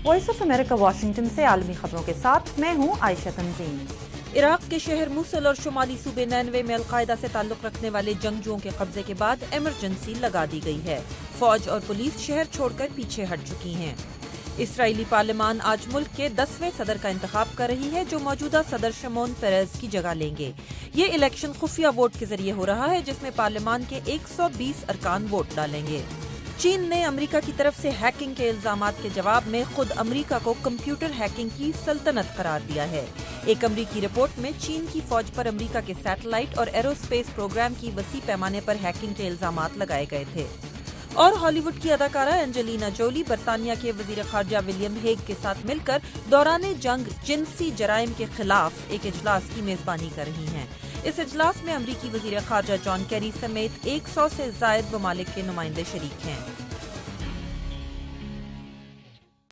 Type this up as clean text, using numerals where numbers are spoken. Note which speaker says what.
Speaker 1: Voice of America Washington سے عالمی خبروں کے ساتھ میں ہوں عائشہ تنظیم۔
Speaker 2: عراق کے شہر موصل اور شمالی صوبے نینوے میں القاعدہ سے تعلق رکھنے والے جنگجوؤں کے قبضے کے بعد ایمرجنسی لگا دی گئی ہے۔ فوج اور پولیس شہر چھوڑ کر پیچھے ہٹ چکی ہیں۔ اسرائیلی پارلیمان آج ملک کے 10ویں صدر کا انتخاب کر رہی ہے جو موجودہ صدر شمون پیرز کی جگہ لیں گے۔ یہ الیکشن خفیہ ووٹ کے ذریعے ہو رہا ہے جس میں پارلیمان کے 120 ارکان ووٹ ڈالیں گے۔ چین نے امریکہ کی طرف سے ہیکنگ کے الزامات کے جواب میں خود امریکہ کو کمپیوٹر ہیکنگ کی سلطنت قرار دیا ہے۔ ایک امریکی رپورٹ میں چین کی فوج پر امریکہ کے سیٹلائٹ اور ایرو اسپیس پروگرام کی وسیع پیمانے پر ہیکنگ کے الزامات لگائے گئے تھے۔ اور ہالی ووڈ کی اداکارہ اینجلینا جولی برطانیہ کے وزیر خارجہ ولیم ہیگ کے ساتھ مل کر دوران جنگ جنسی جرائم کے خلاف ایک اجلاس کی میزبانی کر رہی ہیں۔ اس اجلاس میں امریکی وزیر خارجہ جان کیری سمیت 100 سے زائد ممالک کے نمائندے شریک ہیں۔